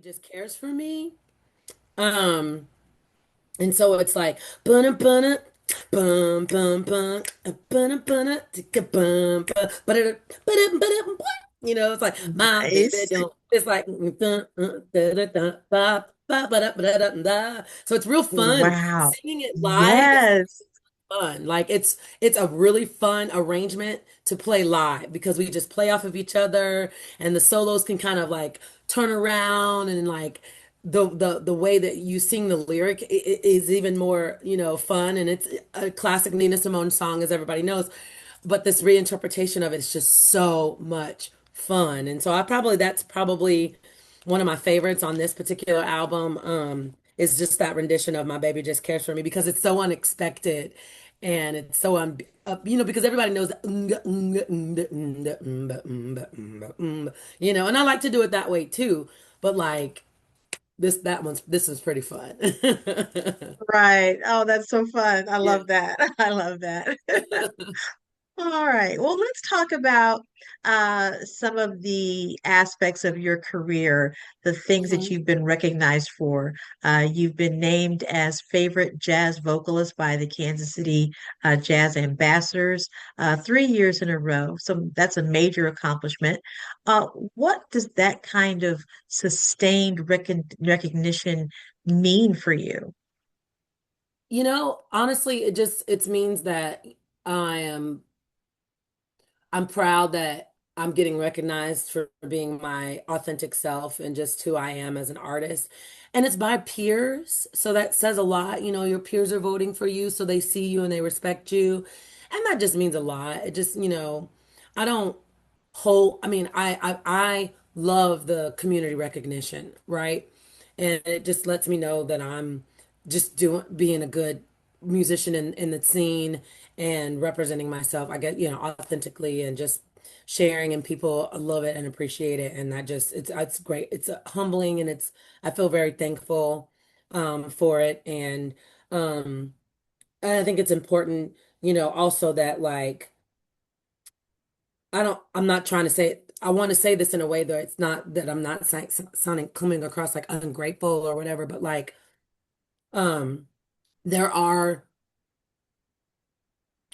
Just cares for me. Um, and so it's like bum bum bum bum bum bum bum ticka bum bum you know, it's like my baby Nice. don't. It's like so it's real fun Wow. singing it live. Is Yes. fun. Like it's a really fun arrangement to play live because we just play off of each other and the solos can kind of like turn around and like the way that you sing the lyric is even more, you know, fun and it's a classic Nina Simone song as everybody knows. But this reinterpretation of it is just so much fun. And so I probably that's probably one of my favorites on this particular album. Is just that rendition of My Baby Just Cares for Me because it's so unexpected and it's so you know, because everybody knows you know, and I like to do it that way too, but like this is pretty fun. Right. Oh, that's so fun. I love that. I love that. All right. Well, let's talk about some of the aspects of your career, the things that Mhm. you've been recognized for. You've been named as favorite jazz vocalist by the Kansas City Jazz Ambassadors 3 years in a row. So that's a major accomplishment. What does that kind of sustained recognition mean for you? You know, honestly, it means that I am I'm proud that I'm getting recognized for being my authentic self and just who I am as an artist. And it's by peers, so that says a lot. You know, your peers are voting for you, so they see you and they respect you. And that just means a lot. It just, you know, I don't I mean, I love the community recognition, right? And it just lets me know that I'm just being a good musician in the scene and representing myself, I guess, you know, authentically and just sharing and people love it and appreciate it. And that just, it's great. It's humbling and I feel very thankful for it. Um, and I think it's important, you know, also that like, I'm not trying to say, I want to say this in a way that it's not that I'm not sounding, coming across like ungrateful or whatever, but like, um, there are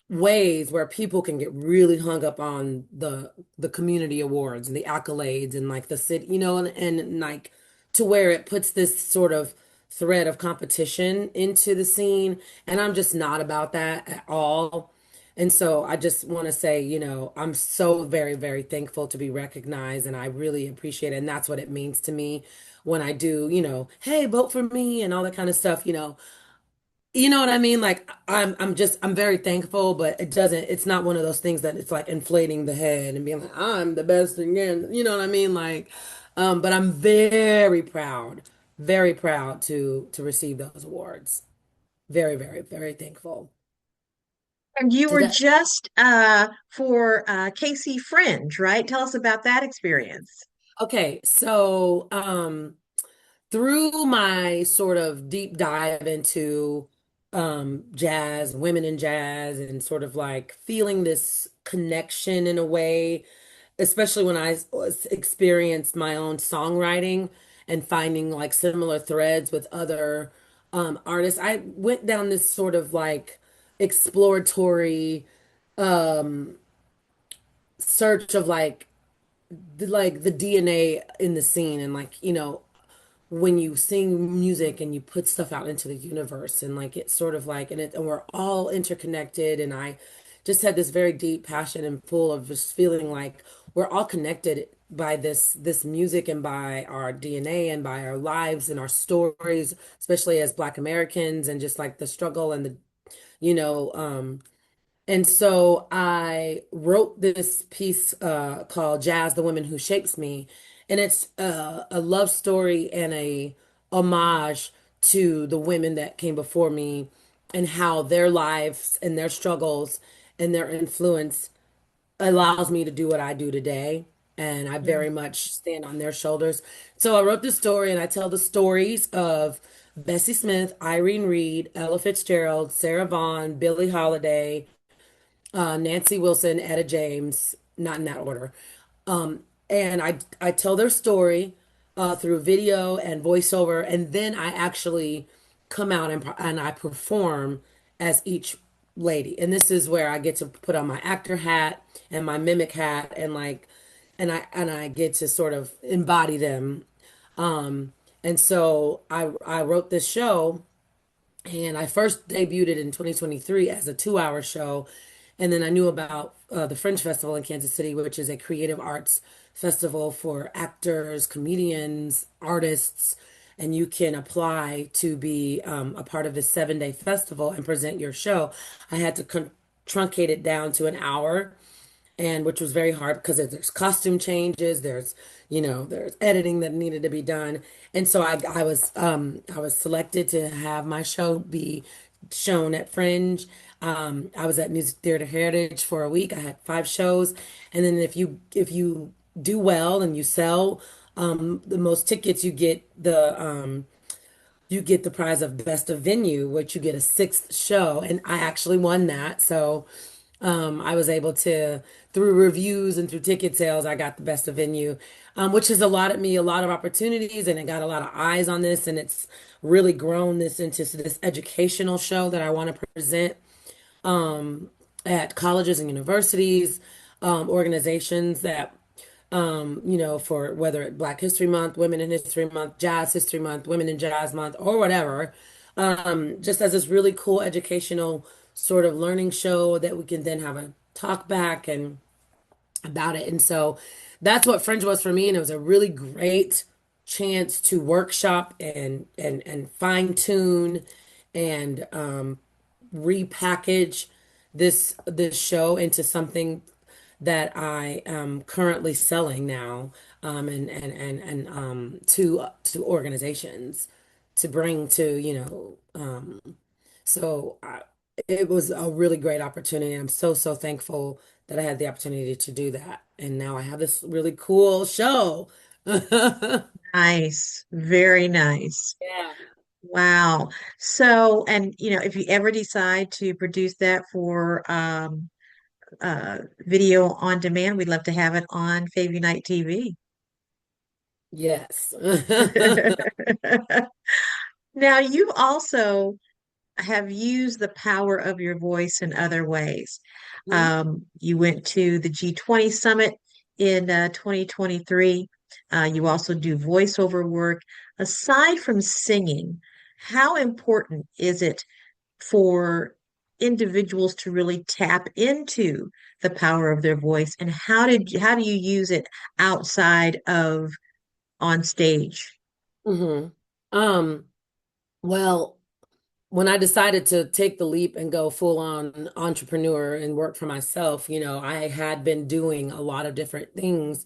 ways where people can get really hung up on the community awards and the accolades and like the city, you know, and like to where it puts this sort of thread of competition into the scene, and I'm just not about that at all. And so I just want to say, I'm so very, very thankful to be recognized, and I really appreciate it. And that's what it means to me when I do, hey, vote for me and all that kind of stuff, You know what I mean? Like I'm very thankful, but it's not one of those things that it's like inflating the head and being like, I'm the best again. You know what I mean? Like, but I'm very proud to receive those awards. Very, very, very thankful. And you Did were that just for KC Fringe, right? Tell us about that experience. okay, so through my sort of deep dive into jazz, women in jazz, and sort of like feeling this connection in a way, especially when experienced my own songwriting and finding like similar threads with other artists. I went down this sort of like exploratory search of like the DNA in the scene and like, when you sing music and you put stuff out into the universe and like it's sort of like and we're all interconnected, and I just had this very deep passion and full of just feeling like we're all connected by this music and by our DNA and by our lives and our stories, especially as Black Americans, and just like the struggle and the you know and so I wrote this piece called Jazz, the Women Who Shapes Me. And it's a love story and a homage to the women that came before me and how their lives and their struggles and their influence allows me to do what I do today. And I Mm. very much stand on their shoulders. So I wrote this story and I tell the stories of Bessie Smith, Irene Reid, Ella Fitzgerald, Sarah Vaughn, Billie Holiday, Nancy Wilson, Etta James, not in that order. And I tell their story through video and voiceover, and then I actually come out and I perform as each lady. And this is where I get to put on my actor hat and my mimic hat, and like, and I get to sort of embody them. And so I wrote this show and I first debuted it in 2023 as a 2-hour show. And then I knew about the Fringe Festival in Kansas City, which is a creative arts festival for actors, comedians, artists. And you can apply to be a part of this 7-day festival and present your show. I had to truncate it down to an hour, and which was very hard because there's costume changes, there's editing that needed to be done. And so I was selected to have my show be shown at Fringe. I was at Music Theater Heritage for a week. I had 5 shows, and then if you do well and you sell the most tickets, you get the prize of best of venue, which you get a 6th show, and I actually won that. So I was able to, through reviews and through ticket sales, I got the best of venue, which has allotted me a lot of opportunities, and it got a lot of eyes on this, and it's really grown this into this educational show that I want to present at colleges and universities, organizations that for whether it Black History Month, Women in History Month, Jazz History Month, Women in Jazz Month, or whatever, just as this really cool educational sort of learning show that we can then have a talk back and about it. And so that's what Fringe was for me, and it was a really great chance to workshop and fine tune and repackage this show into something that I am currently selling now, and to organizations to bring to so it was a really great opportunity. I'm so thankful that I had the opportunity to do that, and now I have this really cool show. Nice. Very nice. Yeah. Wow. So, and if you ever decide to produce that for video on demand, we'd love to have it on Favy Night TV. Yes. Now, you also have used the power of your voice in other ways. You went to the G20 summit in 2023. You also do voiceover work. Aside from singing, how important is it for individuals to really tap into the power of their voice, and how do you use it outside of on stage? Hmm. Um, well, when I decided to take the leap and go full on entrepreneur and work for myself, I had been doing a lot of different things.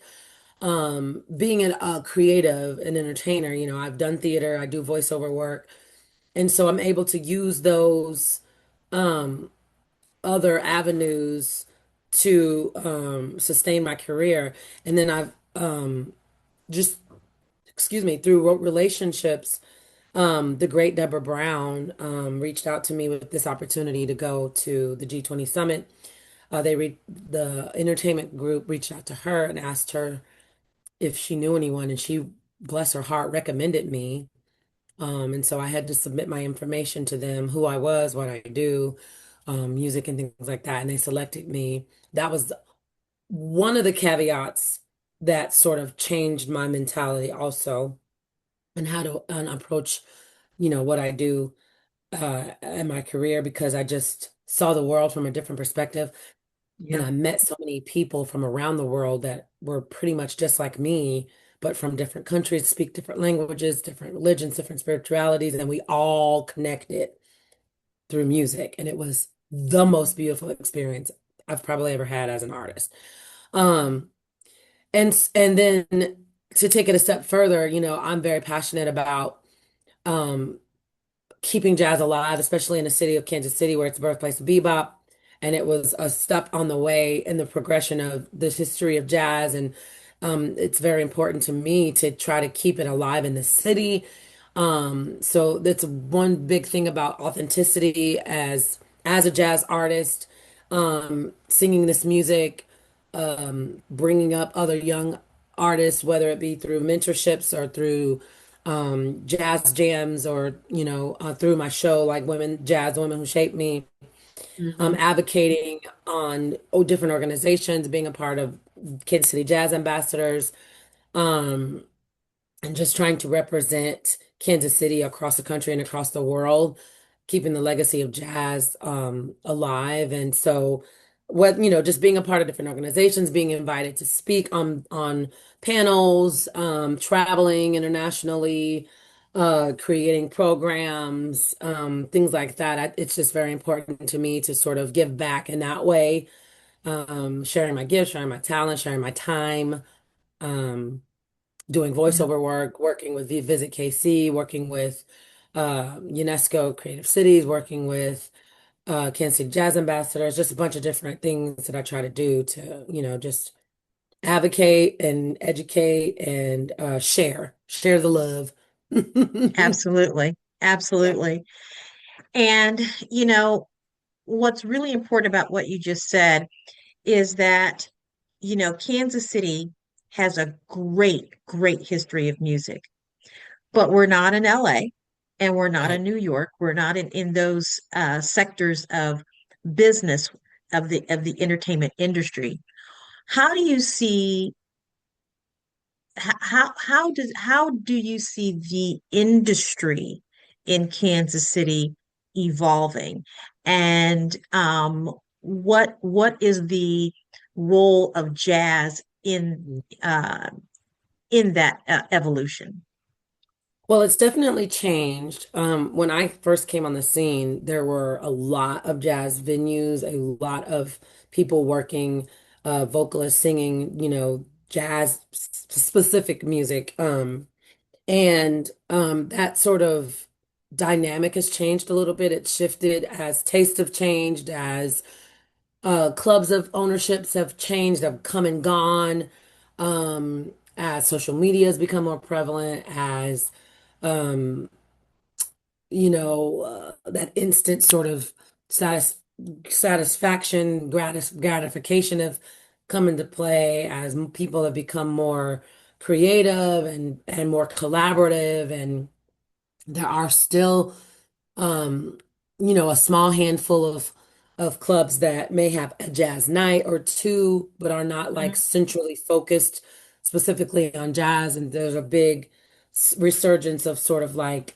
Being a creative and entertainer, I've done theater, I do voiceover work, and so I'm able to use those um, other avenues to sustain my career. And then I've just, excuse me, through relationships. The great Deborah Brown reached out to me with this opportunity to go to the G20 summit. The entertainment group reached out to her and asked her if she knew anyone, and she, bless her heart, recommended me. And so I had to submit my information to them, who I was, what I do, music and things like that, and they selected me. That was one of the caveats that sort of changed my mentality also, and how to approach, what I do in my career, because I just saw the world from a different perspective. And Yeah. I met so many people from around the world that were pretty much just like me, but from different countries, speak different languages, different religions, different spiritualities, and we all connected through music. And it was the most beautiful experience I've probably ever had as an artist. Um, and then to take it a step further, I'm very passionate about um keeping jazz alive, especially in the city of Kansas City, where it's the birthplace of bebop. And it was a step on the way in the progression of the history of jazz. And it's very important to me to try to keep it alive in the city. So that's one big thing about authenticity as a jazz artist, singing this music, bringing up other young artists, whether it be through mentorships or through jazz jams, or through my show like Women Jazz, Women Who Shape Me, Hmm. advocating on different organizations, being a part of Kansas City Jazz Ambassadors, and just trying to represent Kansas City across the country and across the world, keeping the legacy of jazz alive. And so, just being a part of different organizations, being invited to speak on panels, traveling internationally, creating programs, things like that. It's just very important to me to sort of give back in that way, sharing my gifts, sharing my talent, sharing my time. Um, Doing Yeah, voiceover work, working with Visit KC, working with UNESCO Creative Cities, working with Kansas City Jazz Ambassadors, just a bunch of different things that I try to do to, just advocate and educate and share the love. absolutely. Yeah. Absolutely. And, you know, what's really important about what you just said is that, Kansas City has a great, great history of music, but we're not in LA and we're not in Right. New York. We're not in those sectors of business of the entertainment industry. How do you see how do you see the industry in Kansas City evolving? And what is the role of jazz in that evolution? Well, it's definitely changed. When I first came on the scene, there were a lot of jazz venues, a lot of people working, vocalists singing, jazz specific music. And that sort of dynamic has changed a little bit. It's shifted as tastes have changed, as clubs of ownerships have changed, have come and gone, as social media has become more prevalent, as um, that instant sort of satisfaction, gratification have come into play, as people have become more creative and more collaborative. And there are still um, a small handful of clubs that may have a jazz night or two, but are not like Mhm. centrally focused specifically on jazz. And there's a big resurgence of sort of like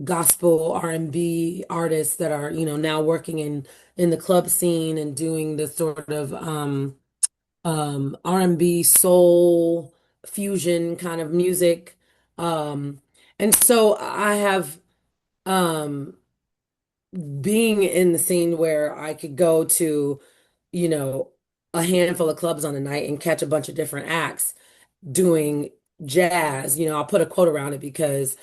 gospel R&B artists that are, now working in the club scene and doing the sort of R&B soul fusion kind of music. Um, and so I have um being in the scene where I could go to, you know, a handful of clubs on a night and catch a bunch of different acts doing jazz. I'll put a quote around it because,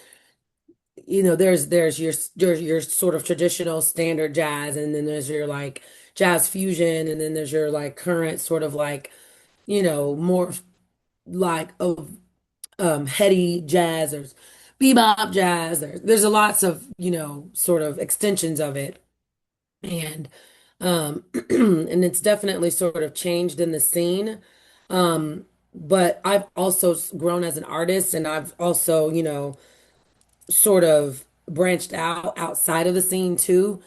there's your sort of traditional standard jazz, and then there's your like jazz fusion, and then there's your like current sort of like, more like of heady jazz. There's bebop jazz. There's a lots of, sort of extensions of it. And and it's definitely sort of changed in the scene. But I've also grown as an artist, and I've also, sort of branched out outside of the scene too.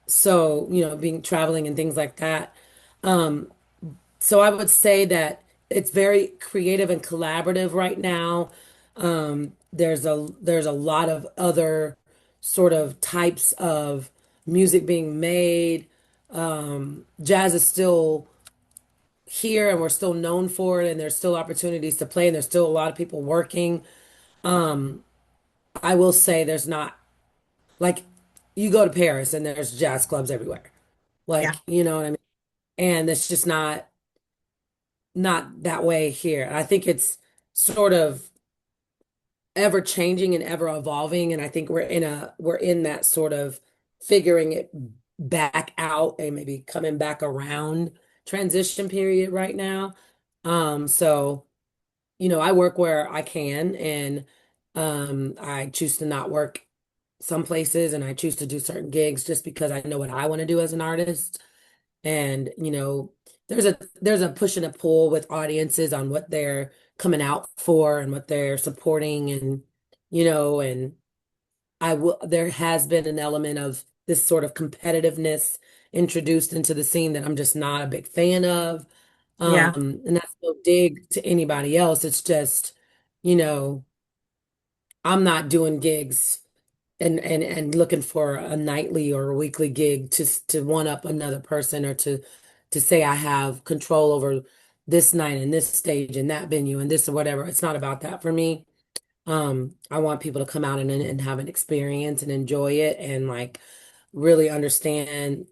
So, being traveling and things like that. So I would say that it's very creative and collaborative right now. There's a lot of other sort of types of music being made. Jazz is still here, and we're still known for it, and there's still opportunities to play, and there's still a lot of people working. I will say there's not like you go to Paris and there's jazz clubs everywhere. Yeah, Like, you know what I mean? And it's just not that way here. I think it's sort of ever changing and ever evolving. And I think we're in that sort of figuring it back out and maybe coming back around transition period right now. So, I work where I can, and I choose to not work some places, and I choose to do certain gigs just because I know what I want to do as an artist. And, there's a push and a pull with audiences on what they're coming out for and what they're supporting. And, and there has been an element of this sort of competitiveness introduced into the scene that I'm just not a big fan of. yeah, And that's no dig to anybody else. It's just, you know, I'm not doing gigs and looking for a nightly or a weekly gig to one up another person, or to say I have control over this night and this stage and that venue and this or whatever. It's not about that for me. I want people to come out and have an experience and enjoy it, and like really understand,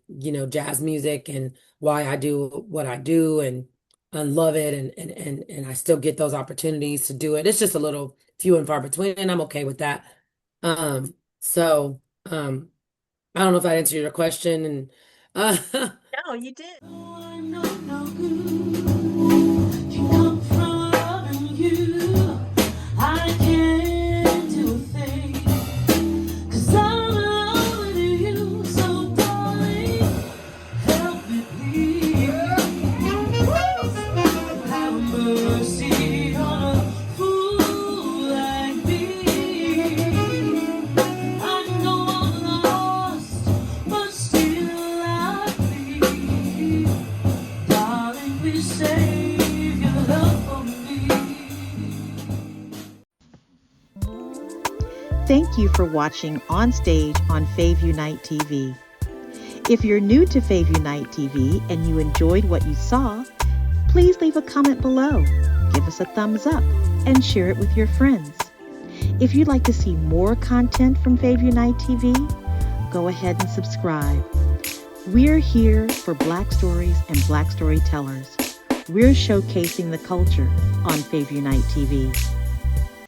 jazz music and why I do what I do, and love it, and I still get those opportunities to do it. It's just a little few and far between, and I'm okay with that. So I don't know if I answered your question, and no, you did. Thank you for watching On Stage on Fave Unite TV. If you're new to Fave Unite TV and you enjoyed what you saw, please leave a comment below, give us a thumbs up, and share it with your friends. If you'd like to see more content from Fave Unite TV, go ahead and subscribe. We're here for Black stories and Black storytellers. We're showcasing the culture on Fave Unite TV.